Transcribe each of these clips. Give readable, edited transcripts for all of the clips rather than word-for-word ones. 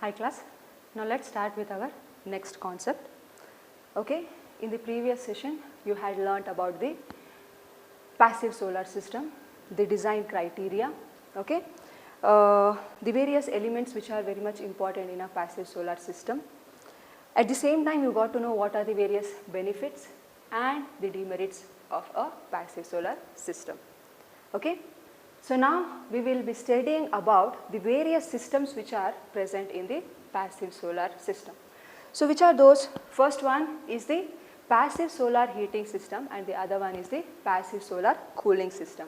Hi class, now let's start with our next concept. Okay, in the previous session you had learnt about the passive solar system, the design criteria, okay, the various elements which are very much important in a passive solar system. At the same time you got to know what are the various benefits and the demerits of a passive solar system. Okay. So now we will be studying about the various systems which are present in the passive solar system. So which are those? First one is the passive solar heating system and the other one is the passive solar cooling system.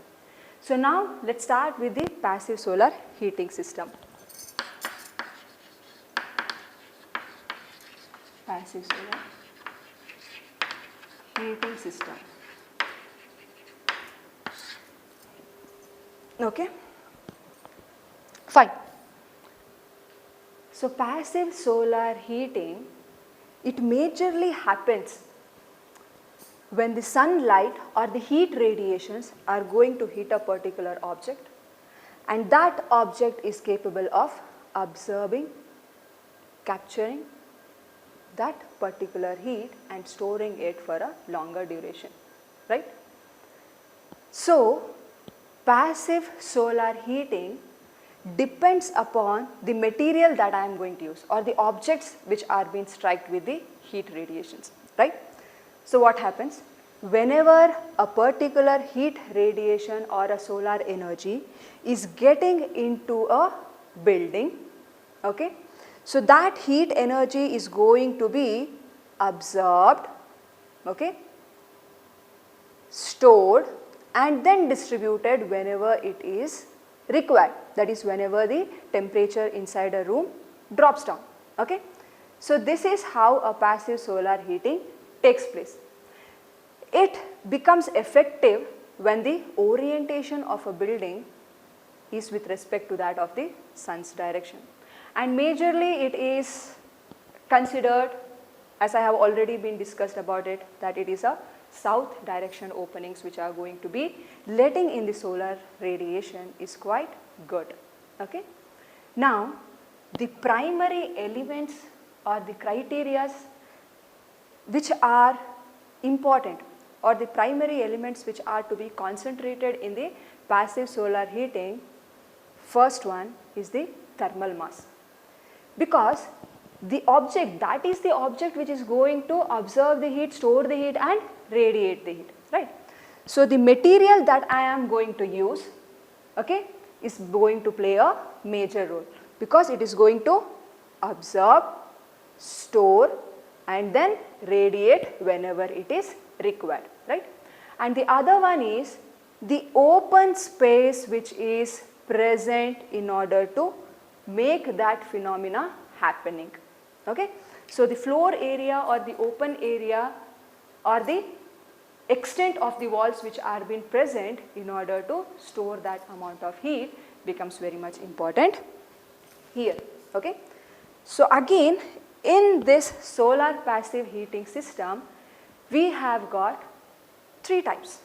So now let's start with the passive solar heating system. Passive solar heating system. Okay, fine. So passive solar heating, it majorly happens when the sunlight or the heat radiations are going to hit a particular object and that object is capable of absorbing, capturing that particular heat and storing it for a longer duration, right? So passive solar heating depends upon the material that I am going to use or the objects which are being struck with the heat radiations, right? So what happens? Whenever a particular heat radiation or a solar energy is getting into a building, okay, so that heat energy is going to be absorbed, okay, stored and then distributed whenever it is required, that is whenever the temperature inside a room drops down, okay. So this is how a passive solar heating takes place. It becomes effective when the orientation of a building is with respect to that of the sun's direction, and majorly it is considered, as I have already been discussed about it, that it is a south direction openings which are going to be letting in the solar radiation is quite good, okay. Now the primary elements or the criteria which are important or the primary elements which are to be concentrated in the passive solar heating, first one is the thermal mass, because the object, that is the object which is going to absorb the heat, store the heat and radiate the heat, right. So the material that I am going to use, okay, is going to play a major role because it is going to absorb, store and then radiate whenever it is required, right. And the other one is the open space which is present in order to make that phenomena happening, okay. So the floor area or the open area or the extent of the walls which are being present in order to store that amount of heat becomes very much important here, okay. So again in this solar passive heating system we have got three types,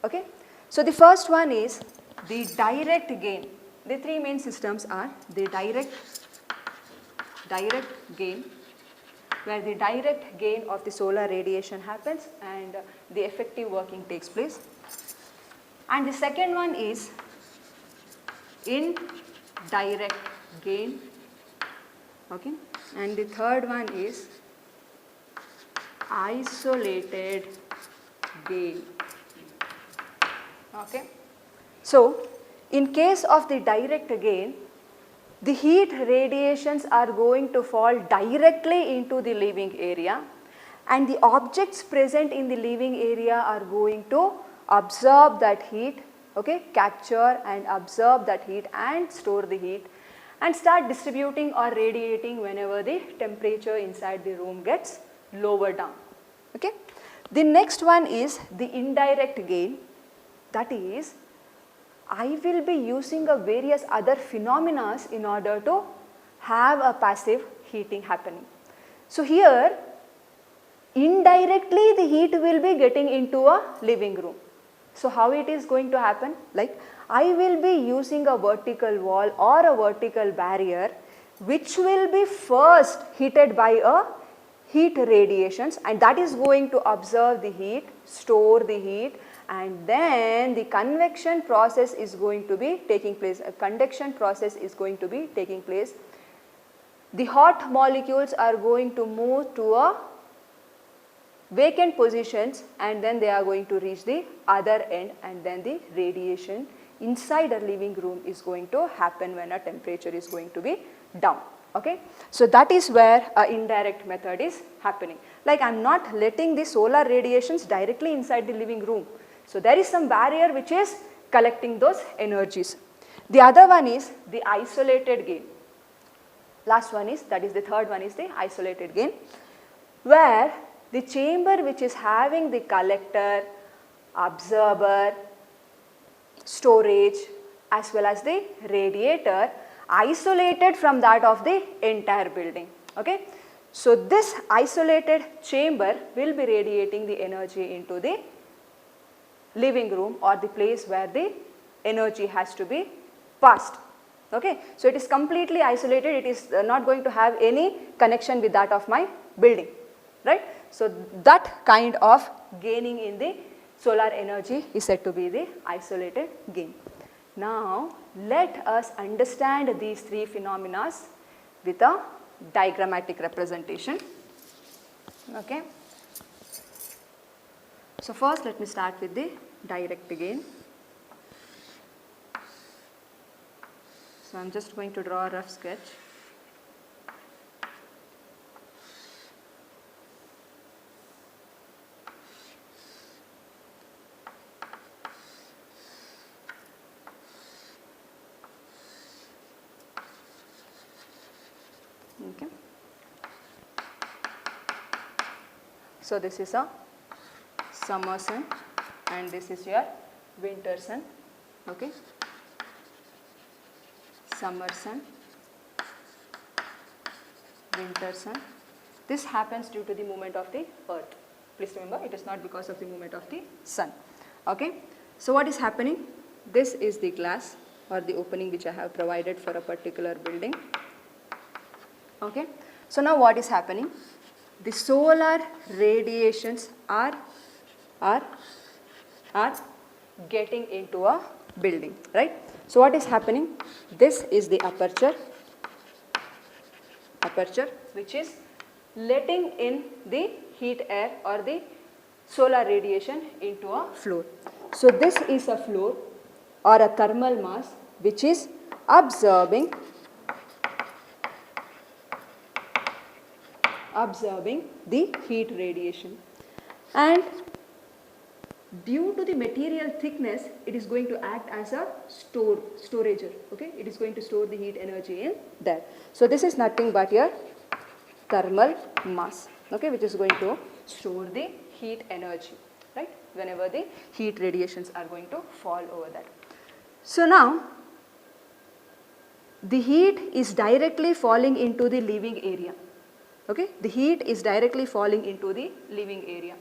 okay. So the first one is the direct gain. The three main systems are the direct gain, where the direct gain of the solar radiation happens and the effective working takes place. And the second one is indirect gain, okay. And the third one is isolated gain, okay. So in case of the direct gain, the heat radiations are going to fall directly into the living area and the objects present in the living area are going to absorb that heat, okay, capture and absorb that heat and store the heat and start distributing or radiating whenever the temperature inside the room gets lower down, okay. The next one is the indirect gain, that is I will be using a various other phenomena in order to have a passive heating happening. So here indirectly the heat will be getting into a living room. So how it is going to happen? Like I will be using a vertical wall or a vertical barrier which will be first heated by a heat radiations, and that is going to absorb the heat, store the heat, and then the convection process is going to be taking place, a conduction process is going to be taking place. The hot molecules are going to move to a vacant positions, and then they are going to reach the other end, and then the radiation inside a living room is going to happen when a temperature is going to be down. Okay. So that is where a indirect method is happening. Like I am not letting the solar radiations directly inside the living room. So there is some barrier which is collecting those energies. The other one is the isolated gain. Last one is, that is the third one is the isolated gain, where the chamber which is having the collector, absorber, storage as well as the radiator isolated from that of the entire building. Okay. So this isolated chamber will be radiating the energy into the living room or the place where the energy has to be passed. Okay. So it is completely isolated, it is not going to have any connection with that of my building, right. So that kind of gaining in the solar energy is said to be the isolated gain. Now let us understand these three phenomena with a diagrammatic representation. Okay. So first let me start with the direct gain. So I am just going to draw a rough sketch. Okay. So this is a summer sun and this is your winter sun. Okay. Summer sun, winter sun. This happens due to the movement of the earth. Please remember, it is not because of the movement of the sun. Okay. So what is happening? This is the glass or the opening which I have provided for a particular building. Okay. So now what is happening? The solar radiations are getting into a building, right. So what is happening? This is the aperture which is letting in the heat air or the solar radiation into a floor. So this is a floor or a thermal mass which is absorbing the heat radiation, and due to the material thickness it is going to act as a storager. Okay, it is going to store the heat energy in there. So this is nothing but your thermal mass, okay, which is going to store the heat energy, right, whenever the heat radiations are going to fall over that. So now the heat is directly falling into the living area. Okay, the heat is directly falling into the living area.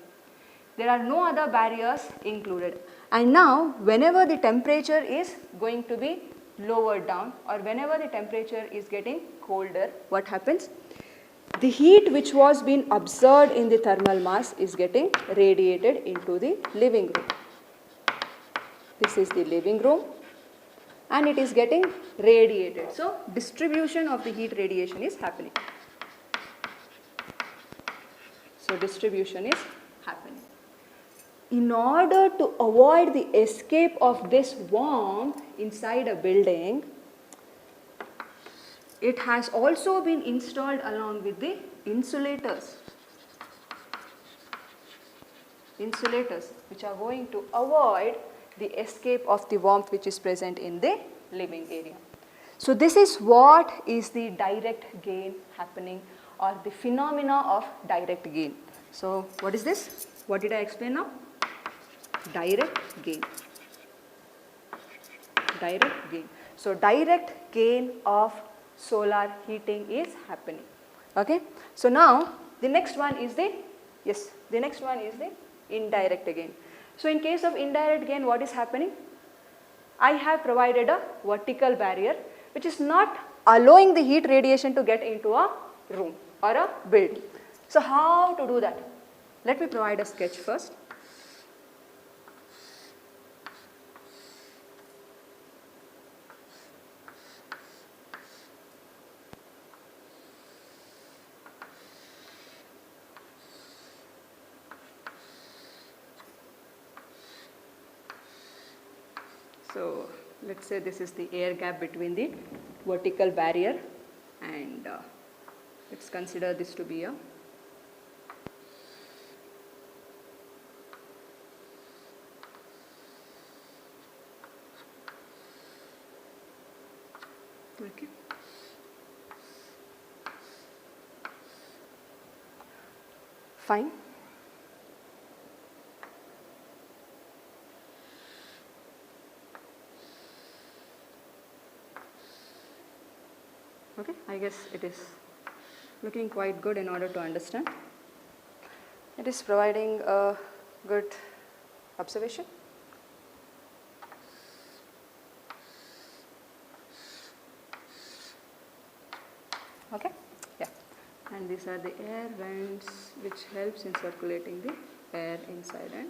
There are no other barriers included. And now whenever the temperature is going to be lowered down or whenever the temperature is getting colder, what happens? The heat which was being absorbed in the thermal mass is getting radiated into the living room. This is the living room and it is getting radiated. So distribution of the heat radiation is happening. So distribution is happening. In order to avoid the escape of this warmth inside a building, it has also been installed along with the insulators. Insulators which are going to avoid the escape of the warmth which is present in the living area. So this is what is the direct gain happening, or the phenomena of direct gain. So what is this? What did I explain now? Direct gain. Direct gain. So direct gain of solar heating is happening. Okay. So now the next one is the indirect gain. So in case of indirect gain, what is happening? I have provided a vertical barrier which is not allowing the heat radiation to get into a room or a building. So how to do that? Let me provide a sketch first. So let's say this is the air gap between the vertical barrier, and let's consider this to be a okay. Fine. Okay, I guess it is looking quite good in order to understand. It is providing a good observation. Okay, yeah, and these are the air vents which helps in circulating the air inside and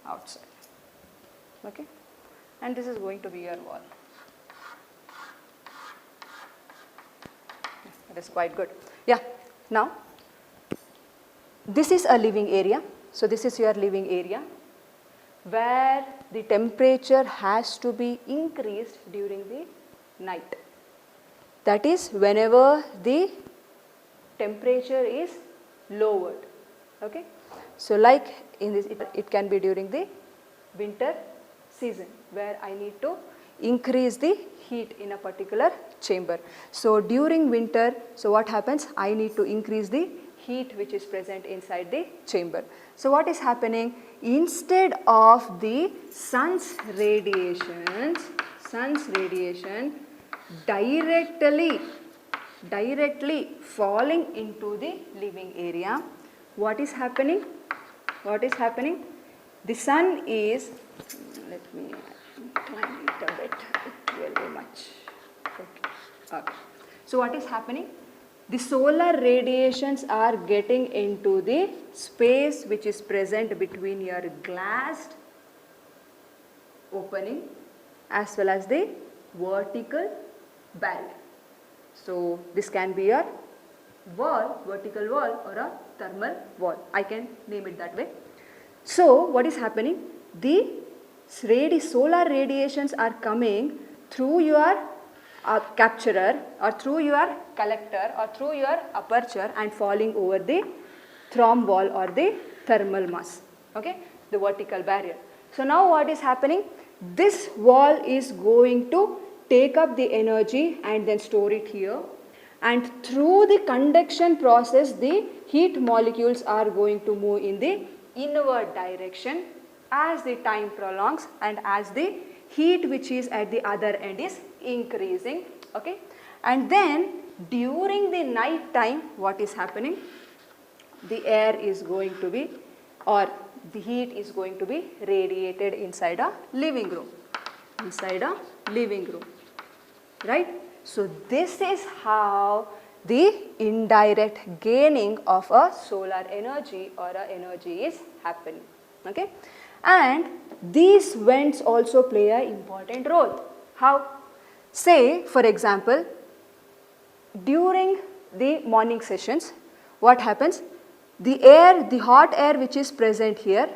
outside. Okay, and this is going to be your wall. That is quite good. Yeah, now this is a living area. So this is your living area where the temperature has to be increased during the night. That is whenever the temperature is lowered. Okay. So like in this, it can be during the winter season where I need to increase the heat in a particular chamber. So during winter, so what happens? I need to increase the heat which is present inside the chamber. So what is happening? Instead of the sun's radiation directly falling into the living area, what is happening? The sun is, let me incline it a bit, it will be much. Okay. So what is happening? The solar radiations are getting into the space which is present between your glassed opening as well as the vertical barrier. So this can be a wall, vertical wall, or a thermal wall. I can name it that way. So what is happening? The solar radiations are coming through your capturer or through your collector or through your aperture and falling over the therm wall or the thermal mass, okay, the vertical barrier. So now what is happening? This wall is going to take up the energy and then store it here, and through the conduction process the heat molecules are going to move in the inward direction as the time prolongs and as the heat which is at the other end is increasing, okay. And then during the night time, what is happening? The air is going to be, or the heat is going to be radiated inside a living room, right? So this is how the indirect gaining of a solar energy or a energy is happening, okay. And these vents also play an important role. How? Say for example, during the morning sessions, what happens? The hot air which is present here,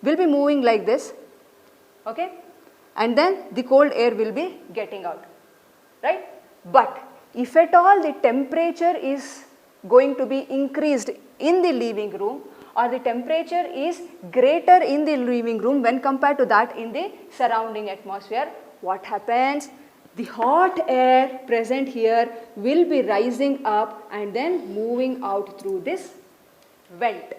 will be moving like this, okay, and then the cold air will be getting out, right? But if at all the temperature is going to be increased in the living room, or the temperature is greater in the living room when compared to that in the surrounding atmosphere, what happens? The hot air present here will be rising up and then moving out through this vent,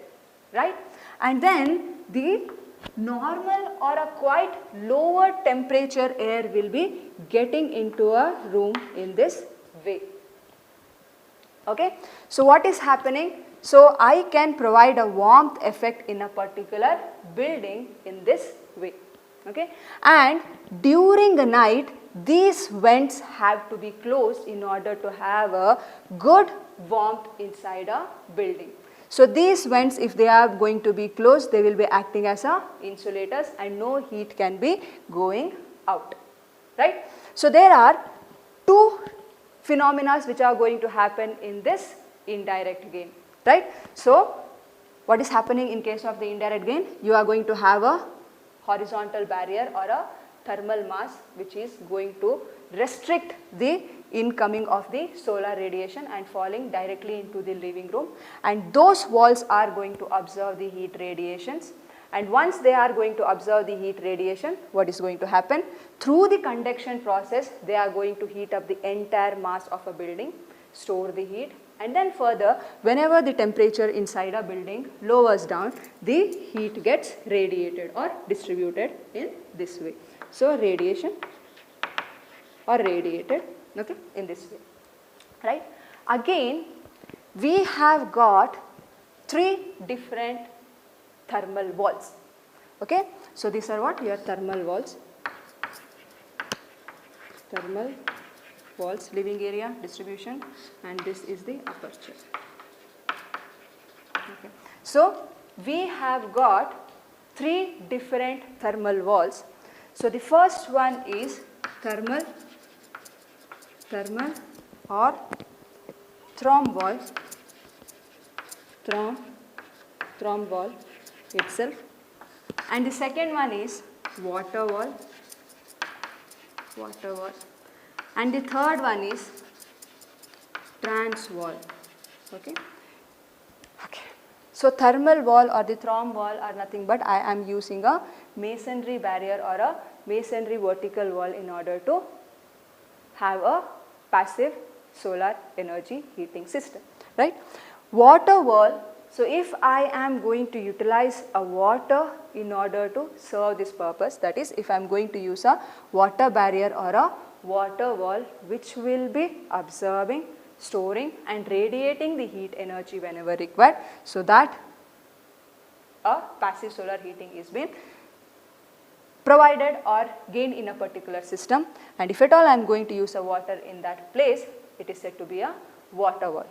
right? And then the normal or a quite lower temperature air will be getting into a room in this way, okay. So what is happening? So I can provide a warmth effect in a particular building in this way, okay. And during the night, these vents have to be closed in order to have a good warmth inside a building. So these vents, if they are going to be closed, they will be acting as a insulators and no heat can be going out, right. So there are two phenomena which are going to happen in this indirect gain, right. So what is happening in case of the indirect gain? You are going to have a horizontal barrier or a thermal mass which is going to restrict the incoming of the solar radiation and falling directly into the living room, and those walls are going to absorb the heat radiations, and once they are going to absorb the heat radiation, what is going to happen? Through the conduction process, they are going to heat up the entire mass of a building, store the heat, and then further whenever the temperature inside a building lowers down, the heat gets radiated or distributed in this way. So radiation or radiated, okay, in this way, right. Again we have got three different thermal walls, okay. So these are what? Your thermal walls, living area, distribution, and this is the aperture, okay. So we have got three different thermal walls. So the first one is thermal or therm wall itself, and the second one is water wall, and the third one is trans wall, okay. So thermal wall or the therm wall are nothing but I am using a masonry barrier or a masonry vertical wall in order to have a passive solar energy heating system, right. Water wall, so if I am going to utilize a water in order to serve this purpose, that is if I am going to use a water barrier or a water wall which will be absorbing, storing and radiating the heat energy whenever required, so that a passive solar heating is being provided or gained in a particular system, and if at all I am going to use a water in that place, it is said to be a water wall.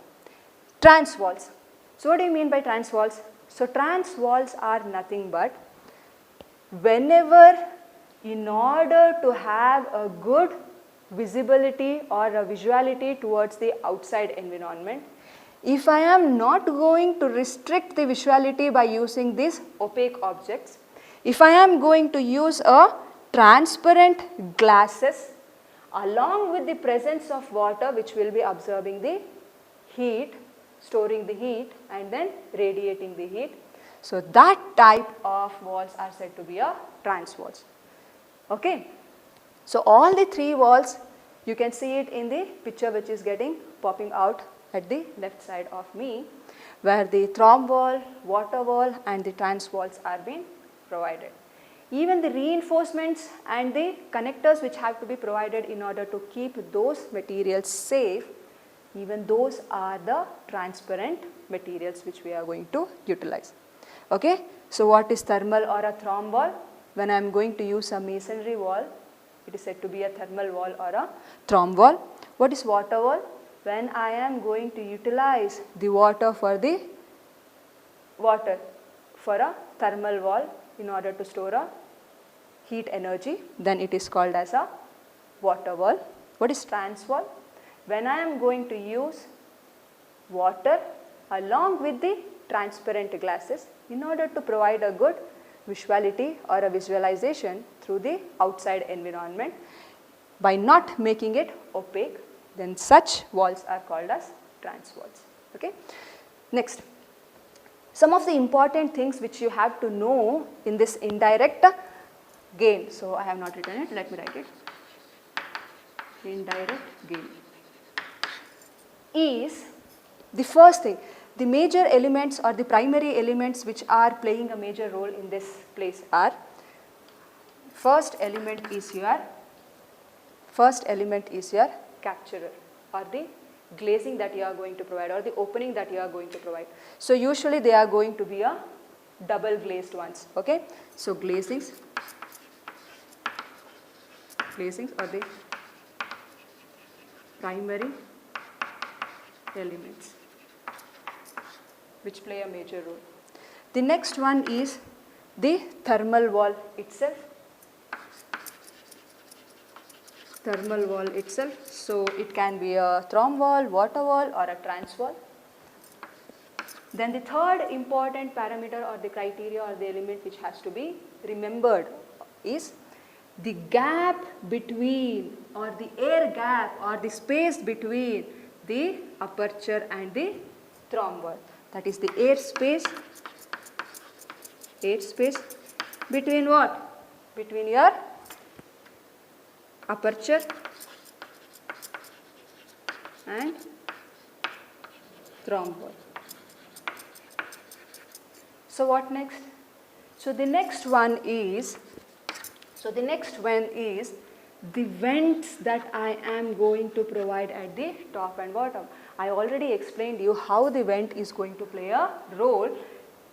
Trans walls. So what do you mean by trans walls? So trans walls are nothing but whenever in order to have a good visibility or a visuality towards the outside environment, if I am not going to restrict the visuality by using these opaque objects, if I am going to use a transparent glasses along with the presence of water which will be absorbing the heat, storing the heat and then radiating the heat, so that type of walls are said to be a trans walls, okay. So all the three walls, you can see it in the picture which is getting popping out at the left side of me, where the therm wall, water wall and the trans walls are being provided. Even the reinforcements and the connectors which have to be provided in order to keep those materials safe, even those are the transparent materials which we are going to utilize, okay. So what is thermal or a therm wall? When I am going to use a masonry wall, it is said to be a thermal wall or a therm wall. What is water wall? When I am going to utilize the water for a thermal wall in order to store a heat energy, then it is called as a water wall. What is trans wall? When I am going to use water along with the transparent glasses in order to provide a good visuality or a visualization through the outside environment by not making it opaque, then such walls are called as trans walls, okay. Next, some of the important things which you have to know in this indirect gain. So I have not written it, let me write it. Indirect gain is the first thing. The major elements or the primary elements which are playing a major role in this place are, first element is your capturer or the glazing that you are going to provide or the opening that you are going to provide. So usually they are going to be a double glazed ones, okay. So glazings or the primary elements which play a major role. The next one is the thermal wall itself. Thermal wall itself. So it can be a therm wall, water wall, or a trans wall. Then the third important parameter or the criteria or the element which has to be remembered is the gap between, or the air gap or the space between the aperture and the therm wall. That is the air space between what? Between your aperture and therm wall. So what next? So the next one is the vents that I am going to provide at the top and bottom. I already explained you how the vent is going to play a role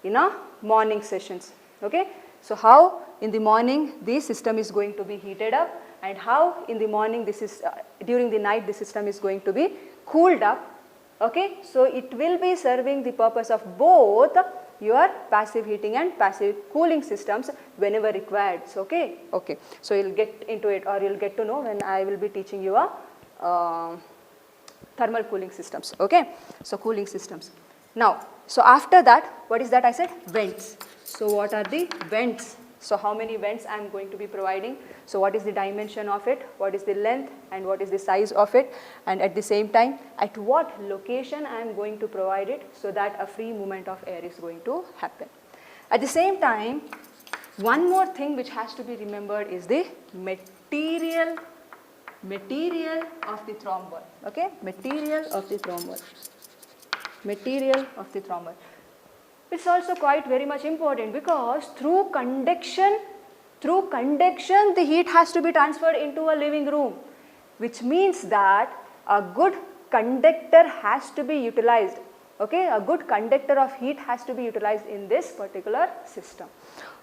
in a morning sessions. Okay? So how in the morning the system is going to be heated up, and how in the morning this is during the night the system is going to be cooled up. Okay? So it will be serving the purpose of both your passive heating and passive cooling systems whenever required. So, okay. So you'll get into it, or you'll get to know when I will be teaching you a thermal cooling systems. Okay. So cooling systems. Now, so after that, what is that I said? Vents. So what are the vents? So how many vents I am going to be providing? So what is the dimension of it? What is the length and what is the size of it? And at the same time, at what location I am going to provide it so that a free movement of air is going to happen. At the same time, one more thing which has to be remembered is the material of the therm wall. Okay? Material of the therm wall. Material of the therm wall. It's also quite very much important, because through conduction the heat has to be transferred into a living room, which means that a good conductor has to be utilized. Okay, a good conductor of heat has to be utilized in this particular system.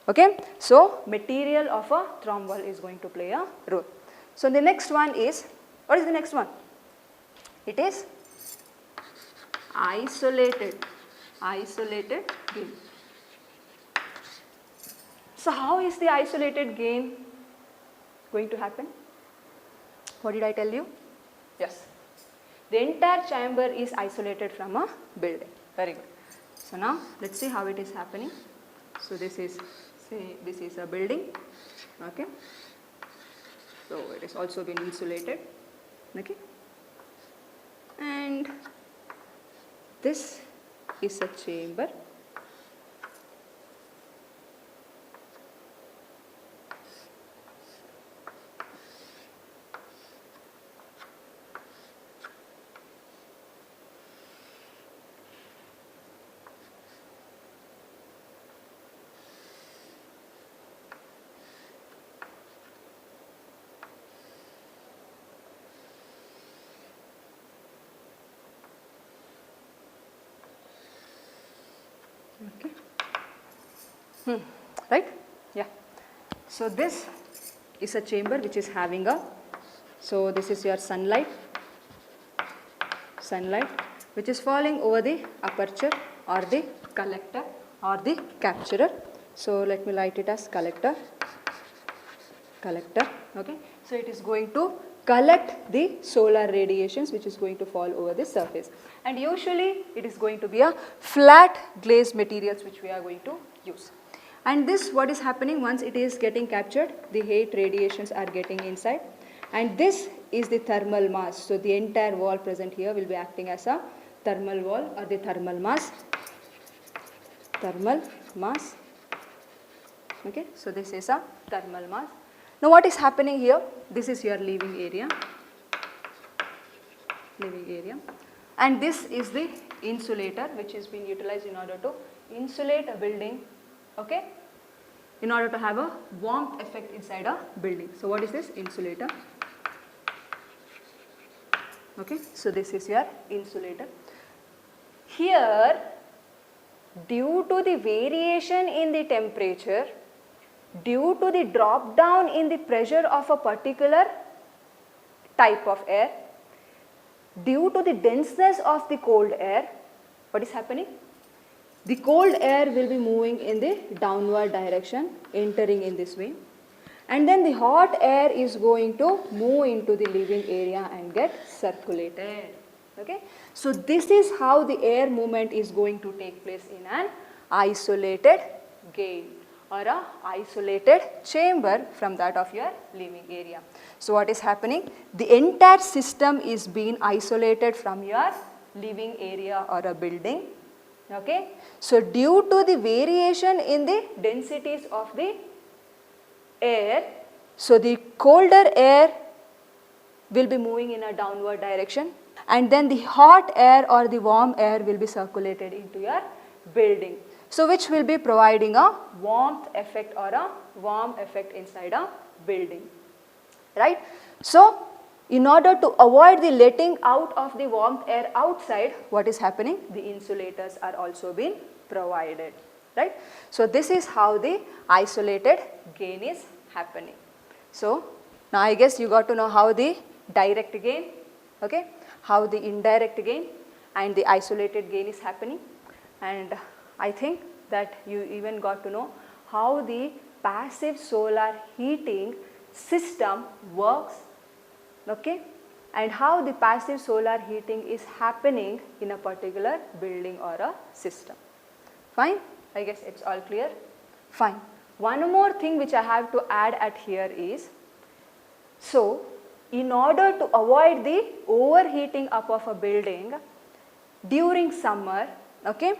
Okay, so material of a therm wall is going to play a role. So the next one is, what is the next one? It is isolated gain. So how is the isolated gain going to happen? What did I tell you? Yes, the entire chamber is isolated from a building. Very good. So now let's see how it is happening. So this is, say this is a building. Okay, so it has also been insulated. Okay, and this is a chamber. Okay. Right? Yeah. So this is a chamber which is having a, so this is your sunlight which is falling over the aperture or the collector or the capturer. So let me write it as collector. Okay. So it is going to collect the solar radiations which is going to fall over the surface, and usually it is going to be a flat glazed materials which we are going to use. And this, what is happening, once it is getting captured, the heat radiations are getting inside, and this is the thermal mass. So the entire wall present here will be acting as a thermal wall or the thermal mass. Okay, so this is a thermal mass. Now what is happening here? This is your living area, and this is the insulator which is being utilized in order to insulate a building. Okay, in order to have a warmth effect inside a building. So what is this? Insulator. Okay, so this is your insulator. Here, due to the variation in the temperature, due to the drop down in the pressure of a particular type of air, due to the denseness of the cold air, what is happening? The cold air will be moving in the downward direction, entering in this way. And then the hot air is going to move into the living area and get circulated. Okay? So this is how the air movement is going to take place in an isolated gain or a isolated chamber from that of your living area. So what is happening? The entire system is being isolated from your living area or a building. Okay? So due to the variation in the densities of the air, so the colder air will be moving in a downward direction, and then the hot air or the warm air will be circulated into your building. So which will be providing a warmth effect or a warm effect inside a building, right? So in order to avoid the letting out of the warmth air outside, what is happening? The insulators are also being provided, right? So this is how the isolated gain is happening. So now I guess you got to know how the direct gain, okay, how the indirect gain and the isolated gain is happening, and I think that you even got to know how the passive solar heating system works, okay, and how the passive solar heating is happening in a particular building or a system. Fine? I guess it's all clear? Fine. One more thing which I have to add at here is, so in order to avoid the overheating up of a building during summer, okay,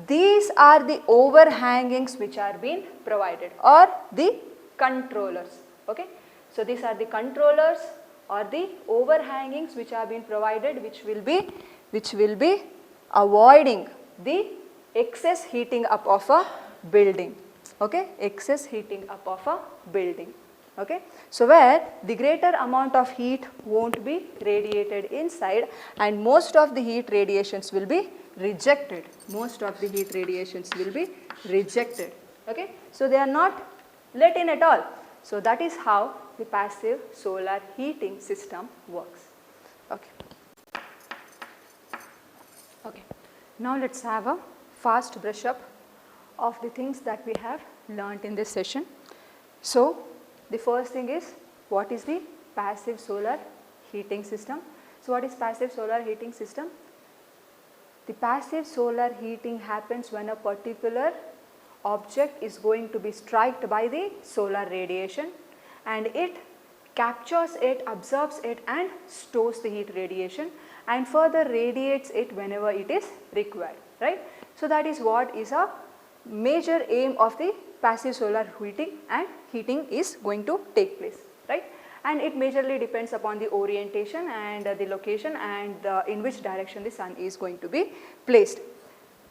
these are the overhangings which are being provided, or the controllers, okay. So these are the controllers or the overhangings which are being provided, which will be avoiding the excess heating up of a building, okay, excess heating up of a building, okay. So where the greater amount of heat won't be radiated inside, and most of the heat radiations will be rejected, okay. So they are not let in at all. So that is how the passive solar heating system works, okay. Okay, now let's have a fast brush up of the things that we have learnt in this session. So the first thing is, what is the passive solar heating system? So what is passive solar heating system? The passive solar heating happens when a particular object is going to be struck by the solar radiation, and it captures it, absorbs it and stores the heat radiation, and further radiates it whenever it is required, right? So that is what is a major aim of the passive solar heating, and heating is going to take place, right? And it majorly depends upon the orientation and the location and in which direction the sun is going to be placed.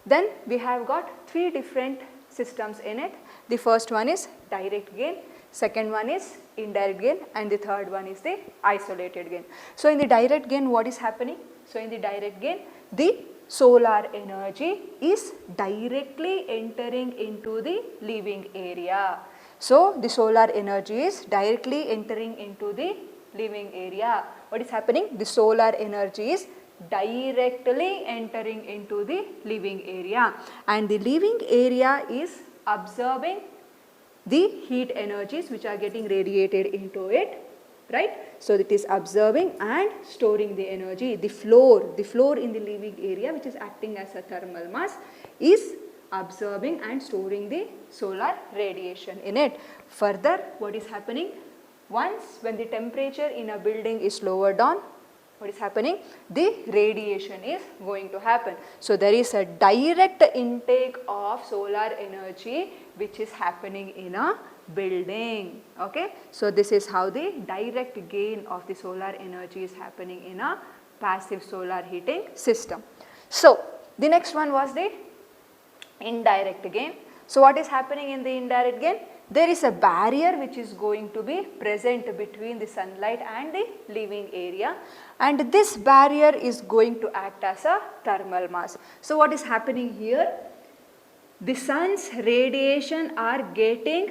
Then we have got three different systems in it. The first one is direct gain, second one is indirect gain, and the third one is the isolated gain. So in the direct gain, what is happening? So in the direct gain, the solar energy is directly entering into the living area. So the solar energy is directly entering into the living area. What is happening? The solar energy is directly entering into the living area, and the living area is absorbing the heat energies which are getting radiated into it, right? So it is absorbing and storing the energy. The floor in the living area, which is acting as a thermal mass, is absorbing and storing the solar radiation in it. Further, what is happening? Once when the temperature in a building is lowered down, what is happening? The radiation is going to happen. So there is a direct intake of solar energy which is happening in a building, okay. So this is how the direct gain of the solar energy is happening in a passive solar heating system. So the next one was the indirect gain. So what is happening in the indirect gain? There is a barrier which is going to be present between the sunlight and the living area, and this barrier is going to act as a thermal mass. So what is happening here? The sun's radiation are getting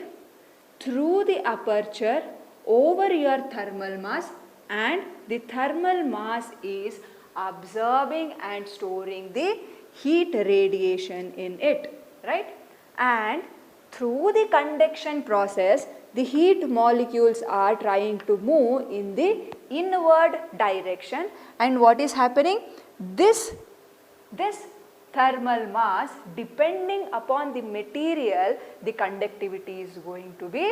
through the aperture over your thermal mass, and the thermal mass is absorbing and storing the heat radiation in it, right? And through the conduction process, the heat molecules are trying to move in the inward direction, and what is happening? This thermal mass, depending upon the material, the conductivity is going to be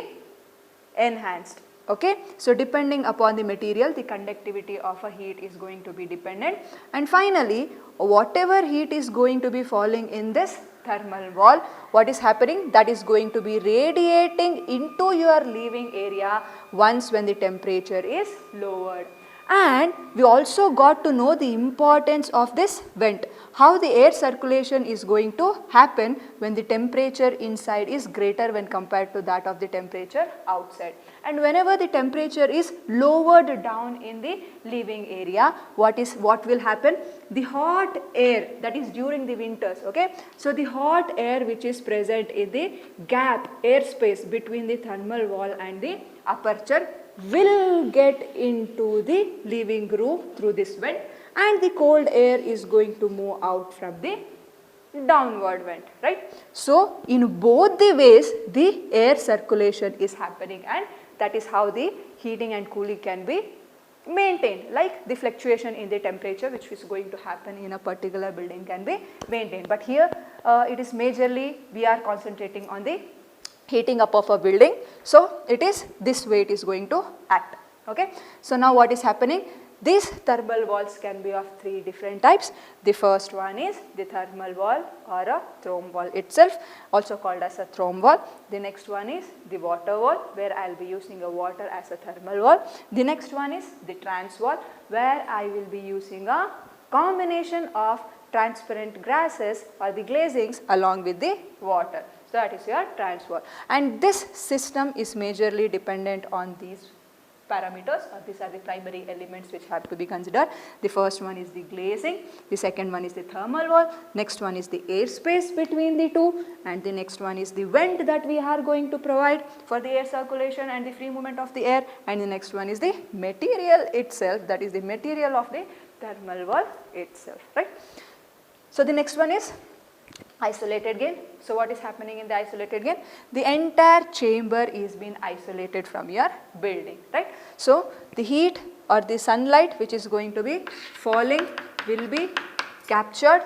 enhanced. Okay, so depending upon the material, the conductivity of a heat is going to be dependent, and finally whatever heat is going to be falling in this thermal wall, what is happening? That is going to be radiating into your leaving area once when the temperature is lowered. And we also got to know the importance of this vent, how the air circulation is going to happen when the temperature inside is greater when compared to that of the temperature outside. And whenever the temperature is lowered down in the leaving area, what will happen? The hot air, that is during the winters, okay. So the hot air which is present in the gap, air space between the thermal wall and the aperture will get into the leaving room through this vent, and the cold air is going to move out from the downward vent, right. So in both the ways the air circulation is happening, and that is how the heating and cooling can be maintained, like the fluctuation in the temperature which is going to happen in a particular building can be maintained. But here it is majorly we are concentrating on the heating up of a building. So it is this way it is going to act. Okay. So now what is happening? These thermal walls can be of three different types. The first one is the thermal wall or a therm wall itself, also called as a therm wall. The next one is the water wall, where I will be using a water as a thermal wall. The next one is the trans wall, where I will be using a combination of transparent grasses or the glazings along with the water. So that is your trans wall, and this system is majorly dependent on these parameters, or these are the primary elements which have to be considered. The first one is the glazing, the second one is the thermal wall, next one is the airspace between the two, and the next one is the vent that we are going to provide for the air circulation and the free movement of the air, and the next one is the material itself, that is the material of the thermal wall itself, right. So the next one is isolated gain. So what is happening in the isolated gain? The entire chamber is being isolated from your building, right. So the heat or the sunlight which is going to be falling will be captured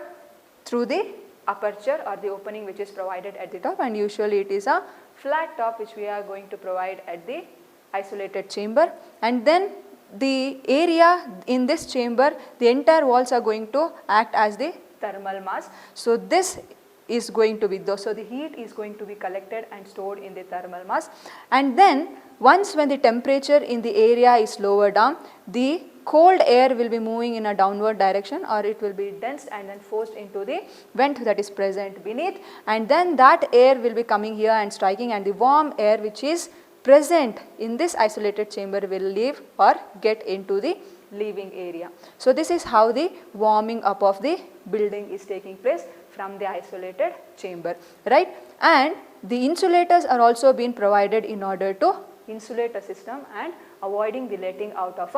through the aperture or the opening which is provided at the top, and usually it is a flat top which we are going to provide at the isolated chamber, and then the area in this chamber, the entire walls are going to act as the thermal mass. So this is going to be so the heat is going to be collected and stored in the thermal mass, and then once when the temperature in the area is lower down, the cold air will be moving in a downward direction, or it will be densed and then forced into the vent that is present beneath, and then that air will be coming here and striking, and the warm air which is present in this isolated chamber will leave or get into the leaving area. So this is how the warming up of the building is taking place from the isolated chamber, right. And the insulators are also being provided in order to insulate a system and avoiding the letting out of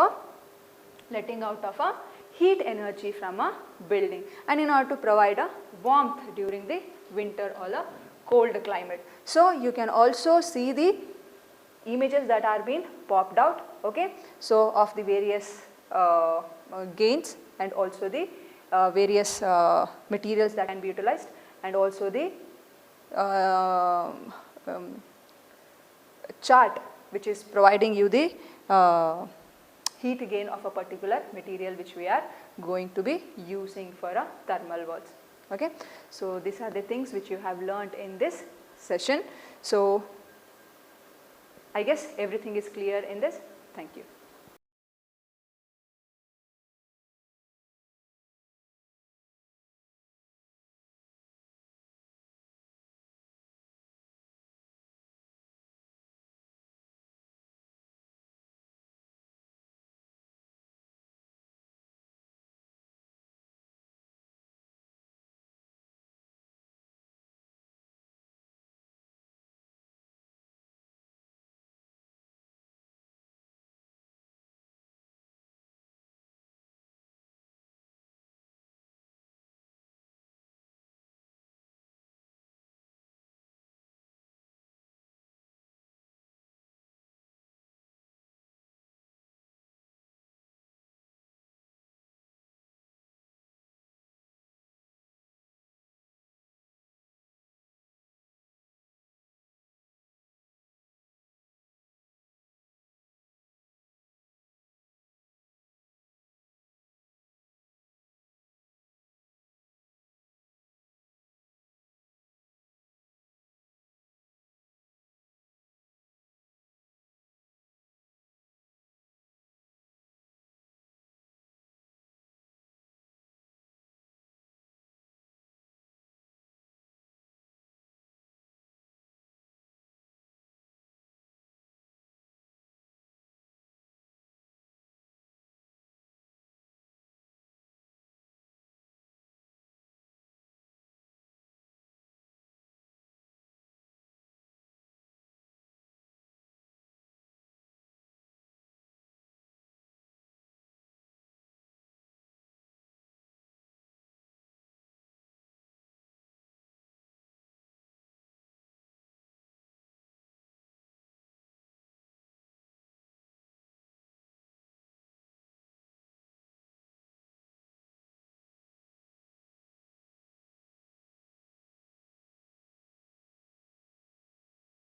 a heat energy from a building, and in order to provide a warmth during the winter or a cold climate. So you can also see the images that are being popped out, okay. So of the various gains, and also the various materials that can be utilized, and also the chart which is providing you the heat gain of a particular material which we are going to be using for a thermal walls, okay. So these are the things which you have learnt in this session. So I guess everything is clear in this. Thank you.